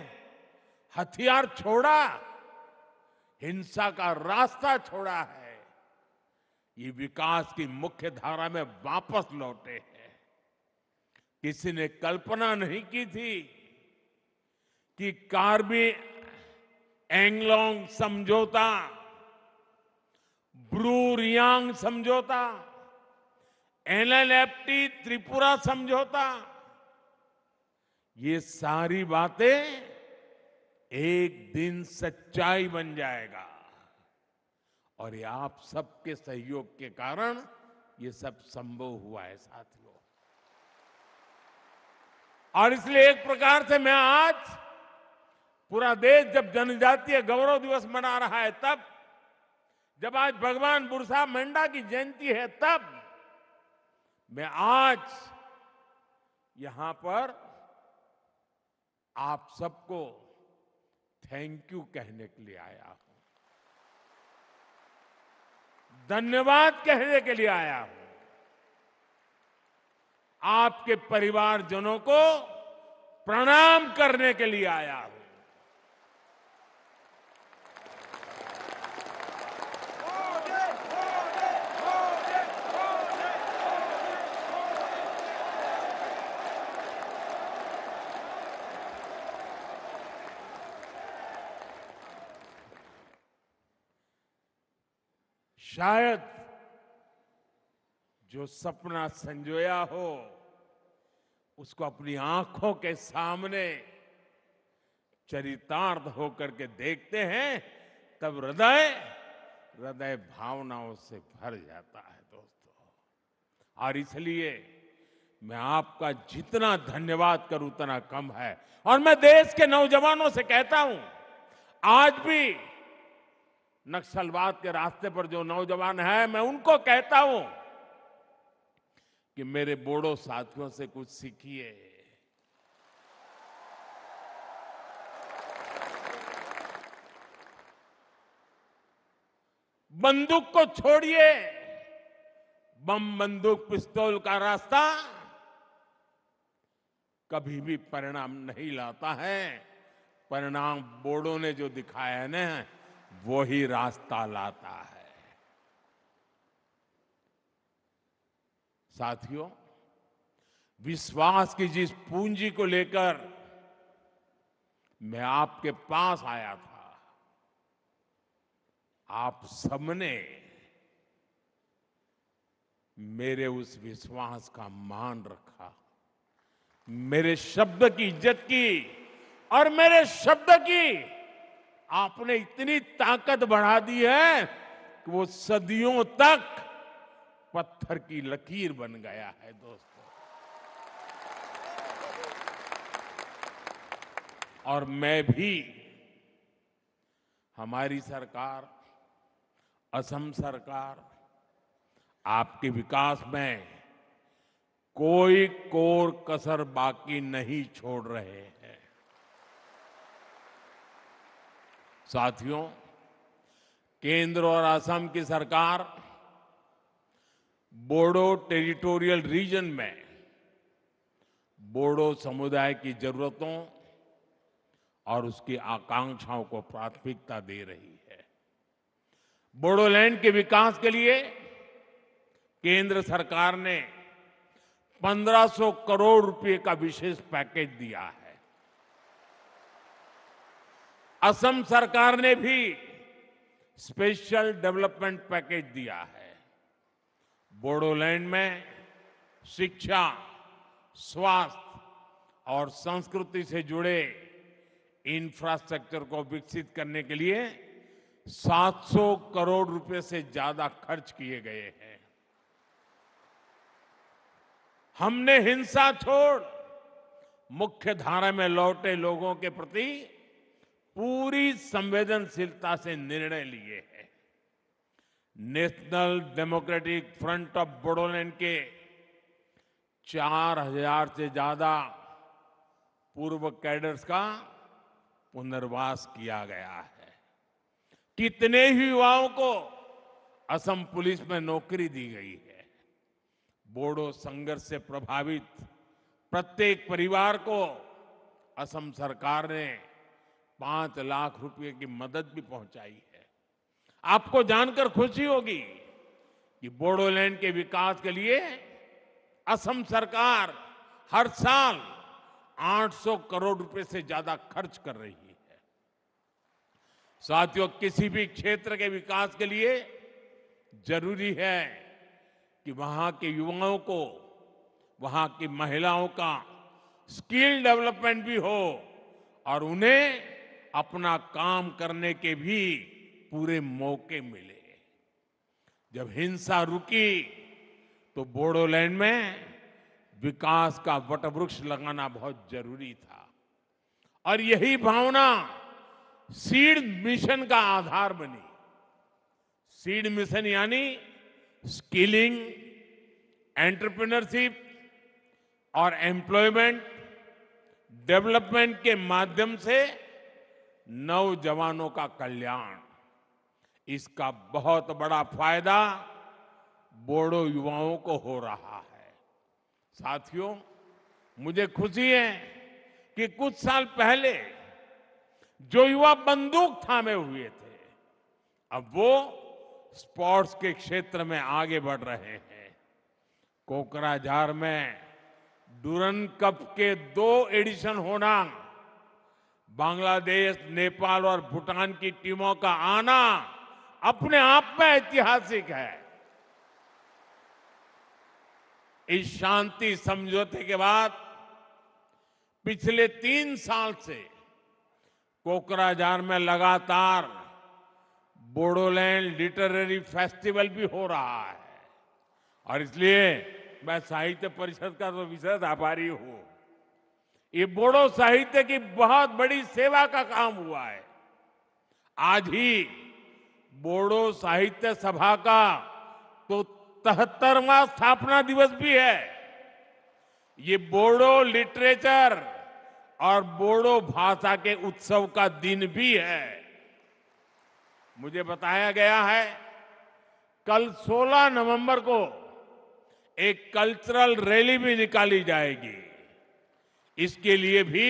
हथियार छोड़ा, हिंसा का रास्ता छोड़ा है। ये विकास की मुख्य धारा में वापस लौटे हैं। किसी ने कल्पना नहीं की थी कि कार्बी एंगलोंग समझौता, ब्रू रियांग समझौता, एलएलएफटी त्रिपुरा समझौता, ये सारी बातें एक दिन सच्चाई बन जाएगा। और ये आप सबके सहयोग के कारण ये सब संभव हुआ है साथियों। और इसलिए एक प्रकार से मैं आज, पूरा देश जब जनजातीय गौरव दिवस मना रहा है, तब जब आज भगवान बिरसा मुंडा की जयंती है, तब मैं आज यहां पर आप सबको थैंक यू कहने के लिए आया हूं, धन्यवाद कहने के लिए आया हूं। आपके परिवारजनों को प्रणाम करने के लिए आया हूं। शायद जो सपना संजोया हो उसको अपनी आंखों के सामने चरितार्थ होकर के देखते हैं, तब हृदय हृदय भावनाओं से भर जाता है दोस्तों। और इसलिए मैं आपका जितना धन्यवाद करूं उतना कम है। और मैं देश के नौजवानों से कहता हूं, आज भी नक्सलवाद के रास्ते पर जो नौजवान हैं, मैं उनको कहता हूं कि मेरे बोडो साथियों से कुछ सीखिए। बंदूक को छोड़िए, बम बंदूक पिस्तौल का रास्ता कभी भी परिणाम नहीं लाता है। परिणाम बोडो ने जो दिखाया है ना, वो ही रास्ता लाता है। साथियों, विश्वास की जिस पूंजी को लेकर मैं आपके पास आया था, आप सबने मेरे उस विश्वास का मान रखा, मेरे शब्द की इज्जत की, और मेरे शब्द की आपने इतनी ताकत बढ़ा दी है कि वो सदियों तक पत्थर की लकीर बन गया है दोस्तों। और मैं भी, हमारी सरकार, असम सरकार आपके विकास में कोई कोर कसर बाकी नहीं छोड़ रहे हैं। साथियों, केंद्र और असम की सरकार बोडो टेरिटोरियल रीजन में बोडो समुदाय की जरूरतों और उसकी आकांक्षाओं को प्राथमिकता दे रही है। बोडोलैंड के विकास के लिए केंद्र सरकार ने 1500 करोड़ रुपए का विशेष पैकेज दिया है। असम सरकार ने भी स्पेशल डेवलपमेंट पैकेज दिया है। बोडोलैंड में शिक्षा, स्वास्थ्य और संस्कृति से जुड़े इंफ्रास्ट्रक्चर को विकसित करने के लिए 700 करोड़ रुपए से ज्यादा खर्च किए गए हैं। हमने हिंसा छोड़ मुख्य धारा में लौटे लोगों के प्रति पूरी संवेदनशीलता से निर्णय लिए हैं। National democratic front of Bodoland के 4000 से ज्यादा पूर्व कैडर्स का पुनर्वास किया गया है। कितने ही युवाओं को असम पुलिस में नौकरी दी गई है। बोडो संघर्ष से प्रभावित प्रत्येक परिवार को असम सरकार ने 5 लाख रुपए की मदद भी पहुंचाई है। आपको जानकर खुशी होगी कि बोडोलैंड के विकास के लिए असम सरकार हर साल 800 करोड़ रुपए से ज्यादा खर्च कर रही है। साथियों, किसी भी क्षेत्र के विकास के लिए जरूरी है कि वहां के युवाओं को, वहां की महिलाओं का स्किल डेवलपमेंट भी हो और उन्हें अपना काम करने के भी पूरे मौके मिले। जब हिंसा रुकी तो बोडोलैंड में विकास का वटवृक्ष लगाना बहुत जरूरी था और यही भावना सीड मिशन का आधार बनी। सीड मिशन यानी स्किलिंग, एंटरप्रेन्योरशिप और एम्प्लॉयमेंट डेवलपमेंट के माध्यम से नौजवानों का कल्याण, इसका बहुत बड़ा फायदा बोडो युवाओं को हो रहा है। साथियों, मुझे खुशी है कि कुछ साल पहले जो युवा बंदूक थामे हुए थे, अब वो स्पोर्ट्स के क्षेत्र में आगे बढ़ रहे हैं। कोकराझार में डुरन कप के 2 एडिशन होना, बांग्लादेश, नेपाल और भूटान की टीमों का आना अपने आप में ऐतिहासिक है। इस शांति समझौते के बाद पिछले 3 साल से कोकराझार में लगातार बोडोलैंड लिटरेरी फेस्टिवल भी हो रहा है और इसलिए मैं साहित्य परिषद का तो विशेष आभारी हूं। ये बोडो साहित्य की बहुत बड़ी सेवा का काम हुआ है। आज ही बोडो साहित्य सभा का तो 73वां स्थापना दिवस भी है। ये बोडो लिटरेचर और बोडो भाषा के उत्सव का दिन भी है। मुझे बताया गया है कल 16 नवंबर को एक कल्चरल रैली भी निकाली जाएगी। इसके लिए भी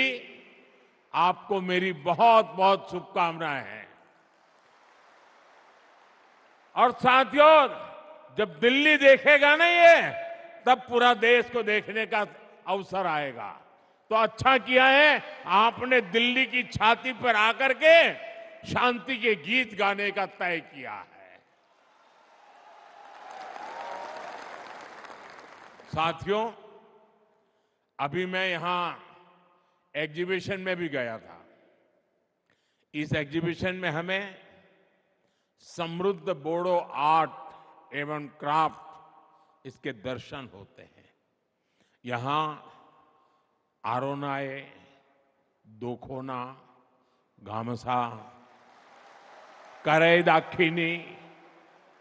आपको मेरी बहुत बहुत शुभकामनाएं हैं। और साथियों, जब दिल्ली देखेगा ना ये, तब पूरा देश को देखने का अवसर आएगा। तो अच्छा किया है आपने दिल्ली की छाती पर आकर के शांति के गीत गाने का तय किया है। साथियों, अभी मैं यहां एग्जीबिशन में भी गया था। इस एग्जीबिशन में हमें समृद्ध बोडो आर्ट एवं क्राफ्ट इसके दर्शन होते हैं। यहां आरोनाए, दोखोना, गामसा, करई दाखिनी,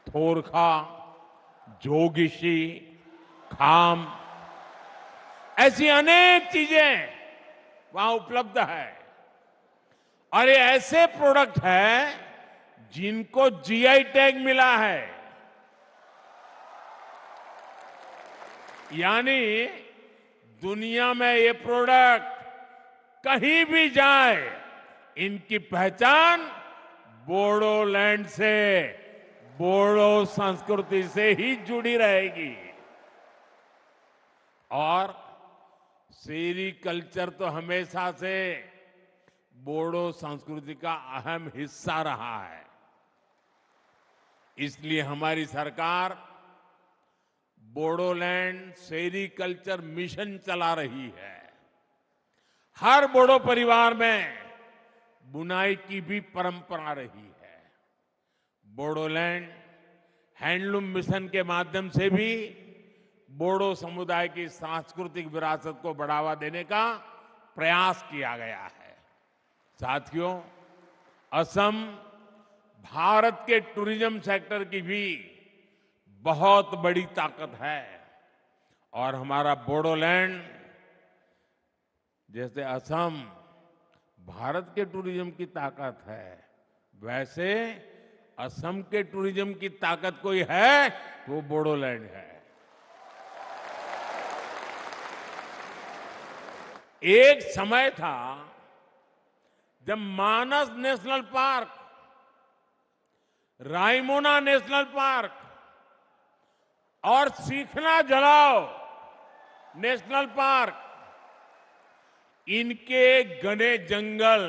थोरखा, जोगिशी, खाम, ऐसी अनेक चीजें वहां उपलब्ध है। और ये ऐसे प्रोडक्ट हैं जिनको जीआई टैग मिला है। यानी दुनिया में ये प्रोडक्ट कहीं भी जाए, इनकी पहचान बोडोलैंड से, बोडो संस्कृति से ही जुड़ी रहेगी। और सेरिकल्चर तो हमेशा से बोडो संस्कृति का अहम हिस्सा रहा है। इसलिए हमारी सरकार बोडोलैंड सेरिकल्चर मिशन चला रही है। हर बोडो परिवार में बुनाई की भी परंपरा रही है। बोडोलैंड हैंडलूम मिशन के माध्यम से भी बोडो समुदाय की सांस्कृतिक विरासत को बढ़ावा देने का प्रयास किया गया है। साथियों, असम भारत के टूरिज्म सेक्टर की भी बहुत बड़ी ताकत है। और हमारा बोडोलैंड, जैसे असम भारत के टूरिज्म की ताकत है, वैसे असम के टूरिज्म की ताकत कोई है, वो बोडोलैंड है। एक समय था जब Manas national park, Raimona national park और सीखना जलाओ नेशनल पार्क, इनके घने जंगल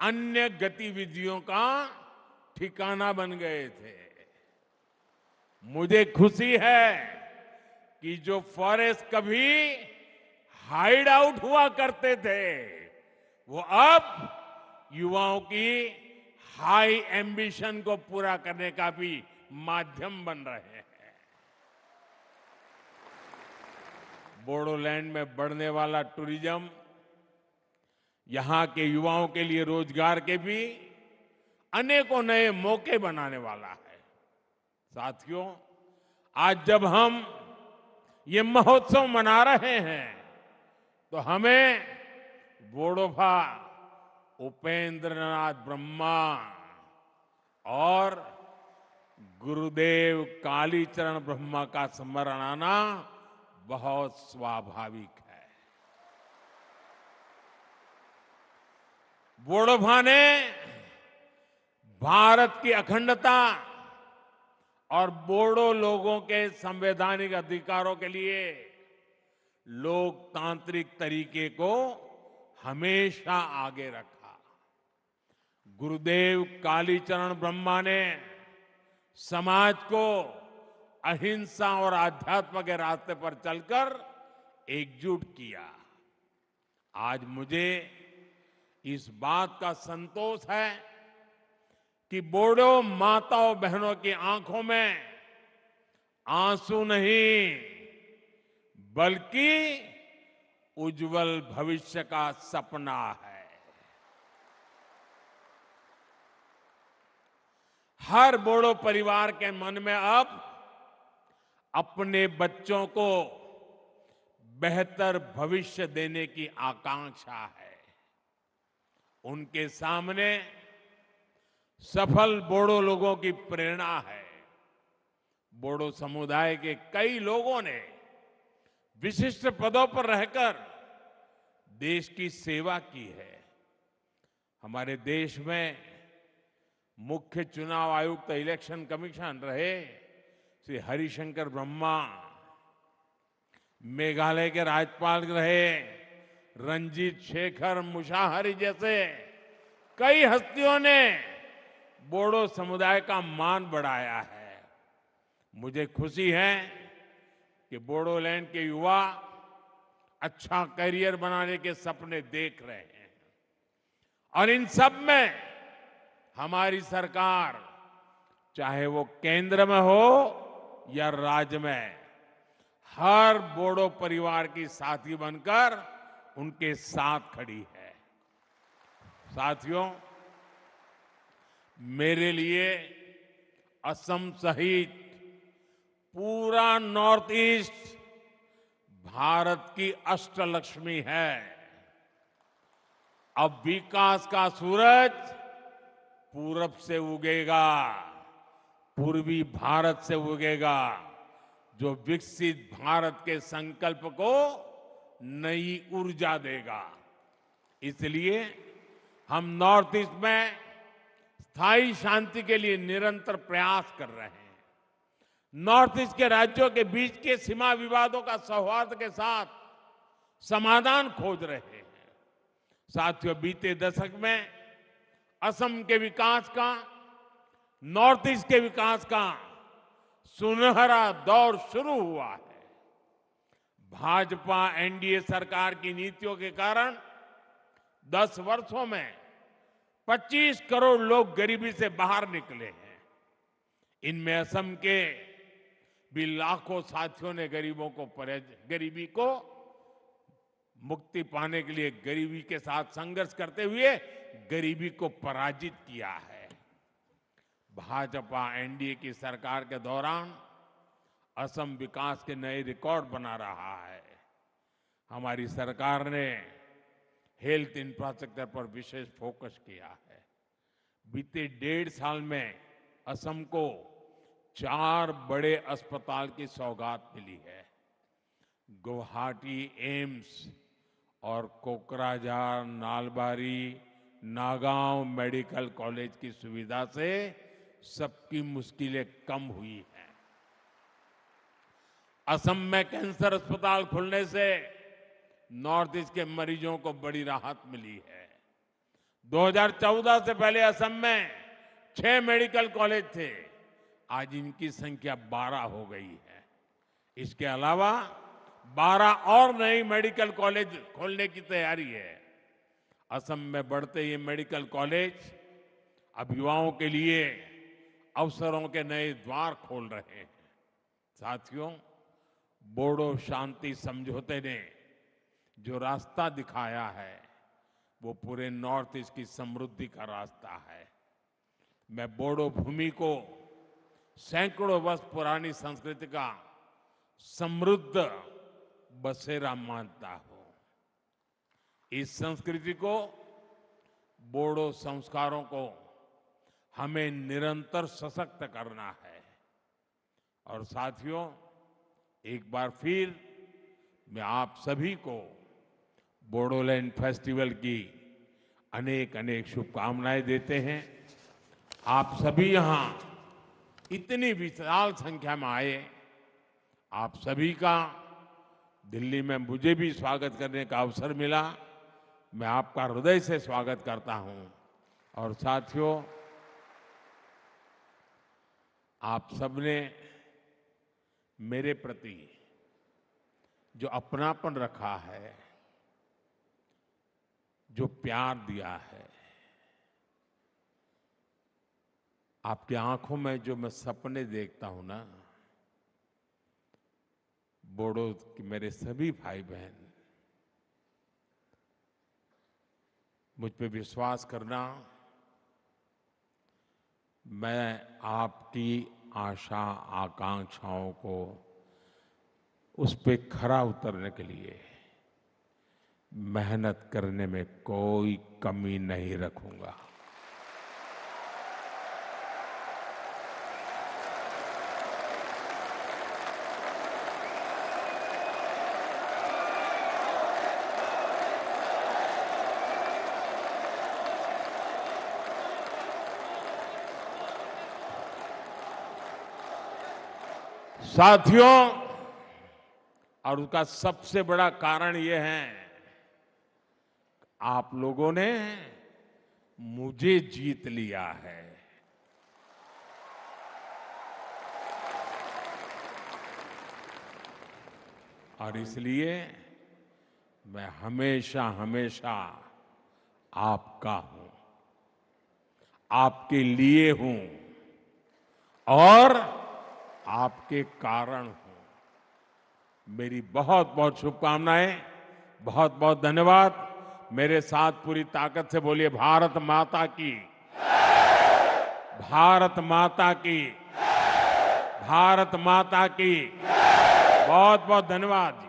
अन्य गतिविधियों का ठिकाना बन गए थे। मुझे खुशी है कि जो फॉरेस्ट कभी हाइड आउट हुआ करते थे, वो अब युवाओं की हाई एम्बिशन को पूरा करने का भी माध्यम बन रहे हैं। बोडोलैंड में बढ़ने वाला टूरिज्म यहां के युवाओं के लिए रोजगार के भी अनेकों नए मौके बनाने वाला है। साथियों, आज जब हम ये महोत्सव मना रहे हैं, तो हमें बोडोफा उपेंद्रनाथ ब्रह्मा और गुरुदेव कालीचरण ब्रह्मा का स्मरण आना बहुत स्वाभाविक है। बोडोफा ने भारत की अखंडता और बोडो लोगों के संवैधानिक अधिकारों के लिए लोकतांत्रिक तरीके को हमेशा आगे रखा। गुरुदेव कालीचरण ब्रह्मा ने समाज को अहिंसा और आध्यात्म के रास्ते पर चलकर एकजुट किया। आज मुझे इस बात का संतोष है कि बोडो माताओं बहनों की आंखों में आंसू नहीं, बल्कि उज्जवल भविष्य का सपना है। हर बोडो परिवार के मन में अब अपने बच्चों को बेहतर भविष्य देने की आकांक्षा है। उनके सामने सफल बोडो लोगों की प्रेरणा है। बोडो समुदाय के कई लोगों ने विशिष्ट पदों पर रहकर देश की सेवा की है। हमारे देश में मुख्य चुनाव आयुक्त इलेक्शन कमीशन रहे श्री हरिशंकर ब्रह्मा, मेघालय के राज्यपाल रहे रंजीत शेखर मुशाहरी जैसे कई हस्तियों ने बोडो समुदाय का मान बढ़ाया है। मुझे खुशी है कि बोडोलैंड के युवा अच्छा करियर बनाने के सपने देख रहे हैं और इन सब में हमारी सरकार, चाहे वो केंद्र में हो या राज्य में, हर बोडो परिवार की साथी बनकर उनके साथ खड़ी है। साथियों, मेरे लिए असम सहित पूरा नॉर्थ ईस्ट भारत की अष्टलक्ष्मी है। अब विकास का सूरज पूरब से उगेगा, पूर्वी भारत से उगेगा, जो विकसित भारत के संकल्प को नई ऊर्जा देगा। इसलिए हम नॉर्थ ईस्ट में स्थायी शांति के लिए निरंतर प्रयास कर रहे हैं। नॉर्थ ईस्ट के राज्यों के बीच के सीमा विवादों का सौहार्द के साथ समाधान खोज रहे हैं। साथियों, बीते दशक में असम के विकास का, नॉर्थ ईस्ट के विकास का सुनहरा दौर शुरू हुआ है। भाजपा एनडीए सरकार की नीतियों के कारण 10 वर्षों में 25 करोड़ लोग गरीबी से बाहर निकले हैं। इनमें असम के भी लाखों साथियों ने गरीबी को मुक्ति पाने के लिए गरीबी के साथ संघर्ष करते हुए गरीबी को पराजित किया है। भाजपा एनडीए की सरकार के दौरान असम विकास के नए रिकॉर्ड बना रहा है। हमारी सरकार ने हेल्थ इंफ्रास्ट्रक्चर पर विशेष फोकस किया है। बीते 1.5 साल में असम को 4 बड़े अस्पताल की सौगात मिली है। गुवाहाटी एम्स और कोकराझार, नालबारी, नागांव मेडिकल कॉलेज की सुविधा से सबकी मुश्किलें कम हुई हैं। असम में कैंसर अस्पताल खुलने से नॉर्थ ईस्ट के मरीजों को बड़ी राहत मिली है। 2014 से पहले असम में 6 मेडिकल कॉलेज थे, आज इनकी संख्या 12 हो गई है। इसके अलावा 12 और नई मेडिकल कॉलेज खोलने की तैयारी है। असम में बढ़ते ये मेडिकल कॉलेज अब युवाओं के लिए अवसरों के नए द्वार खोल रहे हैं। साथियों, बोडो शांति समझौते ने जो रास्ता दिखाया है वो पूरे नॉर्थ ईस्ट की समृद्धि का रास्ता है। मैं बोडो भूमि को सैकड़ों वर्ष पुरानी संस्कृति का समृद्ध बसेरा मानता हूं। इस संस्कृति को, बोडो संस्कारों को हमें निरंतर सशक्त करना है। और साथियों, एक बार फिर मैं आप सभी को बोडोलैंड फेस्टिवल की अनेक अनेक शुभकामनाएं देते हैं। आप सभी यहां इतनी विशाल संख्या में आए, आप सभी का दिल्ली में मुझे भी स्वागत करने का अवसर मिला। मैं आपका हृदय से स्वागत करता हूं। और साथियों, आप सबने मेरे प्रति जो अपनापन रखा है, जो प्यार दिया है, आपकी आंखों में जो मैं सपने देखता हूं ना, बोडो के मेरे सभी भाई बहन, मुझ पे विश्वास करना, मैं आपकी आशा आकांक्षाओं को उस पे खरा उतरने के लिए मेहनत करने में कोई कमी नहीं रखूंगा। साथियों, और उसका सबसे बड़ा कारण ये है, आप लोगों ने मुझे जीत लिया है। और इसलिए मैं हमेशा हमेशा आपका हूं, आपके लिए हूं और आपके कारण हूं। मेरी बहुत बहुत शुभकामनाएं, बहुत बहुत धन्यवाद। मेरे साथ पूरी ताकत से बोलिए, भारत माता की, भारत माता की, भारत माता की। बहुत बहुत धन्यवाद।